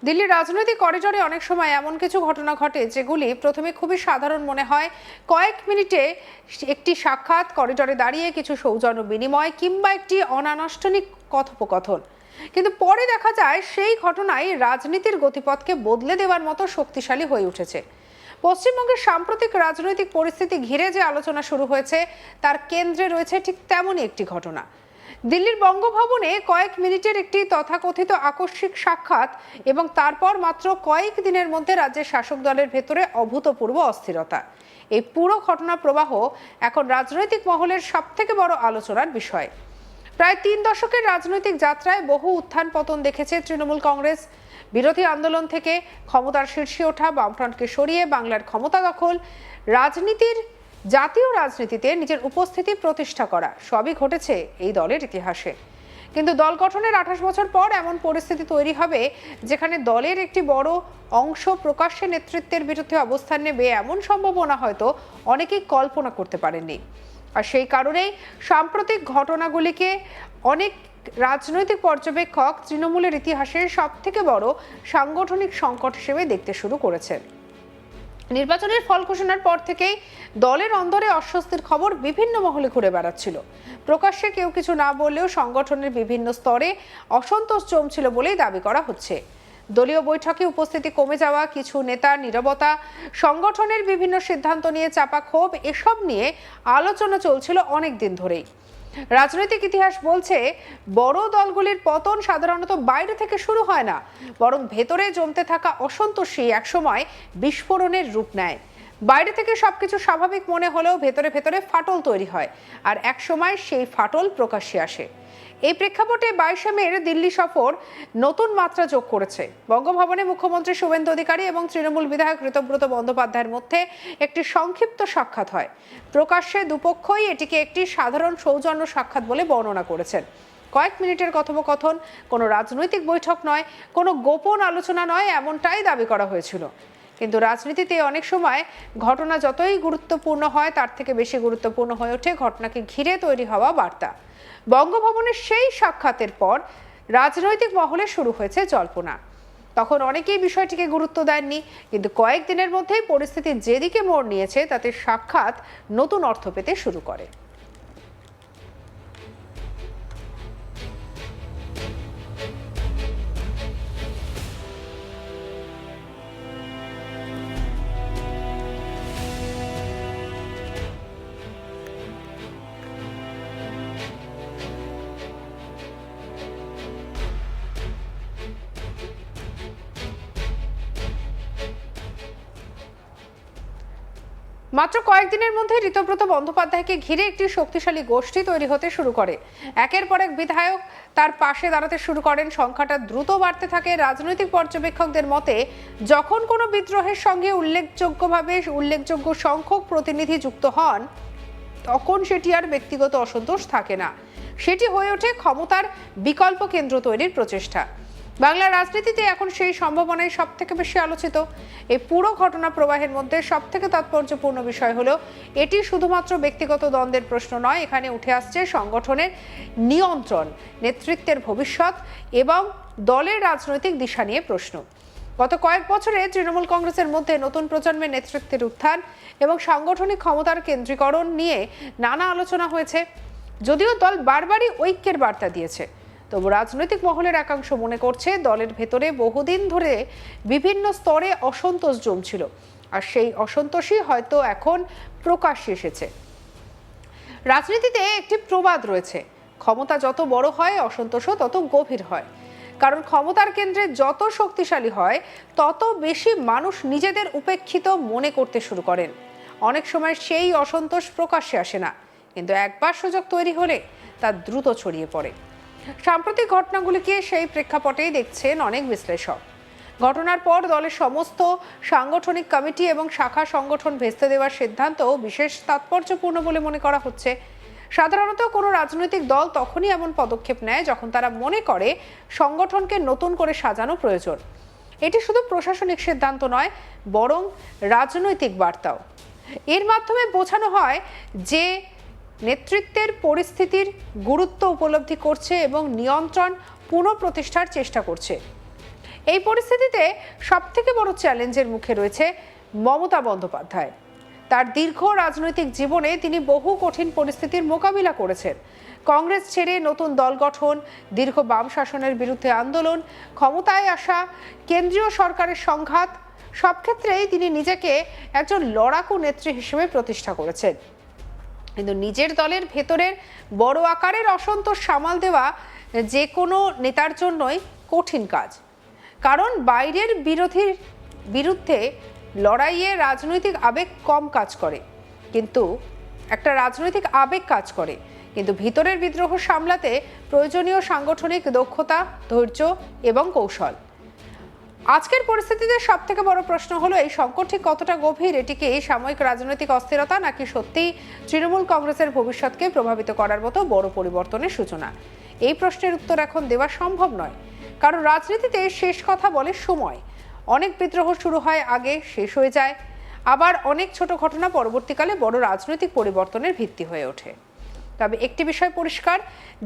দিল্লির রাজনৈতিক করিডোরে অনেক সময় এমন কিছু ঘটনা ঘটে যেগুলি প্রথমে খুবই সাধারণ মনে হয়। কয়েক মিনিটে একটি সাক্ষাৎ, করিডোরে দাঁড়িয়ে কিছু সৌজন্য বিনিময় কিংবা একটি অনানুষ্ঠানিক কথোপকথন, কিন্তু পরে দেখা যায় সেই ঘটনাই রাজনীতির গতিপথকে বদলে দেওয়ার মতো শক্তিশালী হয়ে উঠেছে। পশ্চিমবঙ্গের সাম্প্রতিক রাজনৈতিক পরিস্থিতি ঘিরে যে আলোচনা শুরু হয়েছে তার কেন্দ্রে রয়েছে ঠিক তেমনই একটি ঘটনা। দিল্লির বঙ্গভবনে কয়েক মিনিটের একটি তথাকথিত আকস্মিক সাক্ষাৎ এবং তারপর মাত্র কয়েক দিনের মধ্যে রাজ্যের শাসক দলের ভেতরে অভূতপূর্ব অস্থিরতা। এই পুরো ঘটনা প্রবাহ এখন রাজনৈতিক মহলের সবথেকে বড় আলোচনার বিষয়। প্রায় ৩ দশকের রাজনৈতিক যাত্রায় বহু উত্থান পতন দেখেছে তৃণমূল কংগ্রেস। বিরোধী আন্দোলন থেকে ক্ষমতার শীর্ষে ওঠা, বামফ্রন্টকে সরিয়ে বাংলার ক্ষমতা দখল, জাতীয় রাজনীতিতে নিজের উপস্থিতি প্রতিষ্ঠা করা, সবই ঘটেছে এই দলের ইতিহাসে। কিন্তু দল গঠনের ২৮ বছর পর এমন পরিস্থিতি তৈরি হবে যেখানে দলের একটি বড় অংশ প্রকাশ্যে নেতৃত্বের বিরুদ্ধে অবস্থান নেবে, এমন সম্ভাবনা হয়তো অনেকেই কল্পনা করতে পারেননি। আর সেই কারণেই সাম্প্রতিক ঘটনাগুলিকে অনেক রাজনৈতিক পর্যবেক্ষক তৃণমূলের ইতিহাসের সবথেকে বড় সাংগঠনিক সংকট হিসেবে দেখতে শুরু করেছেন। নির্বাচনের ফল ঘোষণার পর থেকেই দলের অন্দরে অস্বস্তির খবর বিভিন্ন মহলে ঘুরে বেড়াচ্ছিল। প্রকাশ্যে কেউ কিছু না বললেও সংগঠনের বিভিন্ন স্তরে অসন্তোষ জমছিল বলেই দাবি করা হচ্ছে। দলীয় বৈঠকে উপস্থিতি কমে যাওয়া, কিছু নেতার নীরবতা, সংগঠনের বিভিন্ন সিদ্ধান্ত নিয়ে চাপা ক্ষোভ, এসব নিয়ে আলোচনা চলছিল অনেক দিন ধরেই। রাজনৈতিক ইতিহাস বলছে বড় দলগুলির পতন সাধারণত বাইরে থেকে শুরু হয় না, বরং ভেতরে জমতে থাকা অসন্তোষই একসময় বিস্ফোরণের রূপ নেয়। বাইরে থেকে সবকিছু স্বাভাবিক মনে হলেও ভেতরে ভেতরে ফাটল তৈরি হয়, আর একসময় সেই ফাটল প্রকাশ্যে আসে। এই প্রেক্ষাপটে ২২শে মের দিল্লি সফর নতুন মাত্রা যোগ করেছে। বঙ্গভবনে মুখ্যমন্ত্রী শুভেন্দু অধিকারী এবং তৃণমূল বিধায়ক ঋতব্রত বন্দ্যোপাধ্যায়ের মধ্যে একটি সংক্ষিপ্ত সাক্ষাৎ হয়। প্রকাশ্যে দুপক্ষই এটিকে একটি সাধারণ সৌজন্য সাক্ষাৎ বলে বর্ণনা করেছেন। কয়েক মিনিটের কথোপকথন, কোনো রাজনৈতিক বৈঠক নয়, কোনো গোপন আলোচনা নয়, এমনটাই দাবি করা হয়েছিল। কিন্তু রাজনীতিতে অনেক সময় ঘটনা যতই গুরুত্বপূর্ণ হয় তার থেকে বেশি গুরুত্বপূর্ণ হয়ে ওঠে ঘটনাকে ঘিরে তৈরি হওয়া বার্তা। বঙ্গভবনের সেই সাক্ষাতের পর রাজনৈতিক মহলে শুরু হয়েছে জল্পনা। তখন অনেকেই বিষয়টিকে গুরুত্ব দেননি, কিন্তু কয়েকদিনের মধ্যেই পরিস্থিতি যেদিকে মোড় নিয়েছে তাতে সাক্ষাৎ নতুন অর্থ পেতে শুরু করে। মাত্র কয়েকদিনের মধ্যে ঋতব্রত বন্দ্যোপাধ্যায়কে ঘিরে একটি শক্তিশালী গোষ্ঠী তৈরি হতে শুরু করে। একের পর এক বিধায়ক তার পাশে দাঁড়াতে শুরু করেন। সংখ্যাটা দ্রুত বাড়তে থাকে। রাজনৈতিক পর্যবেক্ষকদের মতে যখন কোনো বিদ্রোহের সঙ্গে উল্লেখযোগ্য সংখ্যক প্রতিনিধি যুক্ত হন তখন সেটি আর ব্যক্তিগত অসন্তোষ থাকে না, সেটি হয়ে ওঠে ক্ষমতার বিকল্প কেন্দ্র তৈরির প্রচেষ্টা। বাংলার রাজনীতিতে এখন সেই সম্ভাবনাই সব থেকে বেশি আলোচিত। এই পুরো ঘটনা প্রবাহের মধ্যে সব থেকে তাৎপর্যপূর্ণ বিষয় হলো এটি শুধুমাত্র ব্যক্তিগত দ্বন্দ্বের প্রশ্ন নয়, এখানে উঠে আসছে সংগঠনের নিয়ন্ত্রণ, নেতৃত্বের ভবিষ্যৎ এবং দলের রাজনৈতিক দিশা নিয়ে প্রশ্ন। গত কয়েক বছরে তৃণমূল কংগ্রেসের মধ্যে নতুন প্রজন্মের নেতৃত্বের উত্থান এবং সাংগঠনিক ক্ষমতার কেন্দ্রীকরণ নিয়ে নানা আলোচনা হয়েছে। যদিও দল বারবারই ঐক্যের বার্তা দিয়েছে, তবু রাজনৈতিক মহলের একাংশ মনে করছে দলের ভেতরে বহুদিন ধরে বিভিন্ন স্তরে অসন্তোষ জমছিল, আর সেই অসন্তোষই হয়তো এখন প্রকাশ্যে এসেছে। রাজনীতিতে একটি প্রবাদ রয়েছে, ক্ষমতা যত বড় হয় অসন্তোষও তত গভীর হয়। কারণ ক্ষমতার কেন্দ্রে যত শক্তিশালী হয় তত বেশি মানুষ নিজেদের উপেক্ষিত মনে করতে শুরু করেন। অনেক সময় সেই অসন্তোষ প্রকাশ্যে আসে না, কিন্তু একবার সুযোগ তৈরি হলে তা দ্রুত ছড়িয়ে পড়ে। সাম্প্রতিক ঘটনাগুলিকে সেই প্রেক্ষাপটেই দেখছেন অনেক বিশ্লেষক। ঘটনার পর দলের সমস্ত সাংগঠনিক কমিটি এবং শাখা সংগঠন ভেস্তে দেওয়ার সিদ্ধান্ত বিশেষ তাৎপর্যপূর্ণ বলে মনে করা হচ্ছে। সাধারণত কোনো রাজনৈতিক দল তখনই এমন পদক্ষেপ নেয় যখন তারা মনে করে সংগঠনকে নতুন করে সাজানো প্রয়োজন। এটি শুধু প্রশাসনিক সিদ্ধান্ত নয়, বরং রাজনৈতিক বার্তাও। এর মাধ্যমে বোঝানো হয় যে নেতৃত্বের পরিস্থিতির গুরুত্ব উপলব্ধি করছে এবং নিয়ন্ত্রণ পুনঃপ্রতিষ্ঠার চেষ্টা করছে। এই পরিস্থিতিতে সবথেকে বড় চ্যালেঞ্জের মুখে রয়েছে মমতা বন্দ্যোপাধ্যায়। তার দীর্ঘ রাজনৈতিক জীবনে তিনি বহু কঠিন পরিস্থিতির মোকাবিলা করেছেন। কংগ্রেস ছেড়ে নতুন দল গঠন, দীর্ঘ বাম শাসনের বিরুদ্ধে আন্দোলন, ক্ষমতায় আসা, কেন্দ্রীয় সরকারের সংঘাত, সব ক্ষেত্রেই তিনি নিজেকে একজন লড়াকু নেত্রী হিসেবে প্রতিষ্ঠা করেছেন। কিন্তু নিজের দলের ভেতরের বড় আকারের অসন্তোষ সামাল দেওয়া যে কোনো নেতার জন্যই কঠিন কাজ। কারণ বাইরের বিরোধীর বিরুদ্ধে লড়াইয়ে রাজনৈতিক আবেগ কম কাজ করে, কিন্তু একটা রাজনৈতিক আবেগ কাজ করে, কিন্তু ভিতরের বিদ্রোহ সামলাতে প্রয়োজনীয় সাংগঠনিক দক্ষতা, ধৈর্য এবং কৌশল। আজকের পরিস্থিতিতে সব থেকে বড় প্রশ্ন হলো এই সংকট ঠিক কতটা গভীর? এটিকে সাময়িক রাজনৈতিক অস্থিরতা নাকি সত্যিই তৃণমূল কংগ্রেসের ভবিষ্যৎকে প্রভাবিত করার মতো বড় পরিবর্তনের সূচনা? এই প্রশ্নের উত্তর এখন দেওয়া সম্ভব নয়, কারণ রাজনীতিতে শেষ কথা বলে সময়। অনেক বিদ্রোহ শুরু হয় আগে, শেষ হয়ে যায়, আবার অনেক ছোট ঘটনা পরবর্তীকালে বড় রাজনৈতিক পরিবর্তনের ভিত্তি হয়ে ওঠে। তবে একটি বিষয় পরিষ্কার,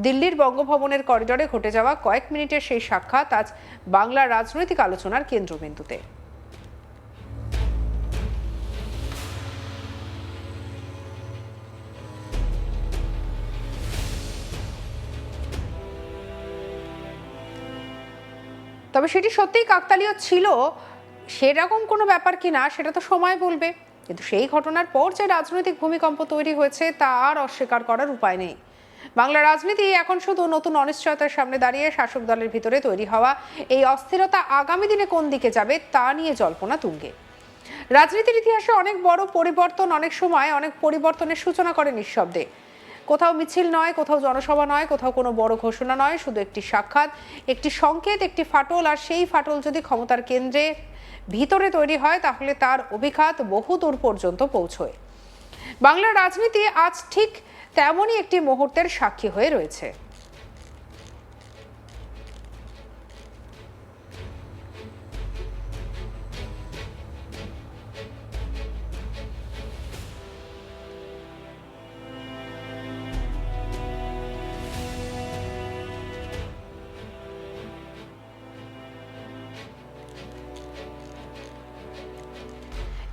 দিল্লির বঙ্গভবনের করিডোরে ঘটে যাওয়া কয়েক মিনিটের সেই সাক্ষাৎ আজ বাংলার রাজনৈতিক আলোচনার কেন্দ্রবিন্দুতে। তবে সেটি সত্যিই কাকতালীয় ছিল সেরকম কোনো ব্যাপার কিনা সেটা তো সময় বলবে। কিন্তু সেই ঘটনার পর যে রাজনৈতিক ভূমিকম্প তৈরি হয়েছে তা আর অস্বীকার করার উপায় নেই। বাংলা রাজনীতি এখন শুধু নতুন অনিশ্চয়তার সামনে দাঁড়িয়ে শাসক দলের ভিতরে তৈরি হওয়া এই অস্থিরতা আগামী দিনে কোন দিকে যাবে তা নিয়ে জল্পনা তুঙ্গে। রাজনীতির ইতিহাসে অনেক বড় পরিবর্তন অনেক সময় অনেক পরিবর্তনের সূচনা করে নিঃশব্দে। কোথাও মিছিল নয়, কোথাও জনসভা নয়, কোথাও কোনো বড় ঘোষণা নয়, শুধু একটি সাক্ষাৎ, একটি সংকেত, একটি ফাটল। আর সেই ফাটল যদি ক্ষমতার কেন্দ্রে ভিতরে তৈরি হয় তাহলে তার অভিঘাত বহু দূর পর্যন্ত পৌঁছয়। বাংলার রাজনীতি আজ ঠিক তেমনই একটি মুহূর্তের সাক্ষী হয়ে রয়েছে।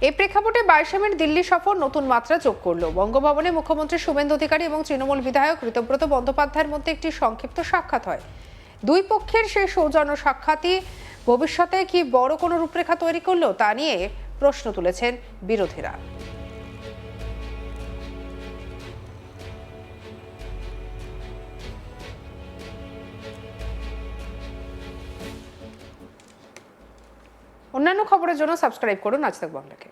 এই প্রেক্ষাপটে 22 মের দিল্লি সফর নতুন মাত্রা যোগ করলো। বঙ্গভবনে মুখ্যমন্ত্রী শুভেন্দু অধিকারী এবং তৃণমূল বিধায়ক ঋতব্রত বন্দ্যোপাধ্যায়ের মধ্যে একটি সংক্ষিপ্ত সাক্ষাৎ হয়। দুই পক্ষের সেই সৌজন্য সাক্ষাৎই ভবিষ্যতে কি বড় কোনো রূপরেখা তৈরি করলো তা নিয়ে প্রশ্ন তুলেছেন বিরোধীরা। অন্যান্য খবরের জন্য সাবস্ক্রাইব করুন আজ তাক বাংলাকে।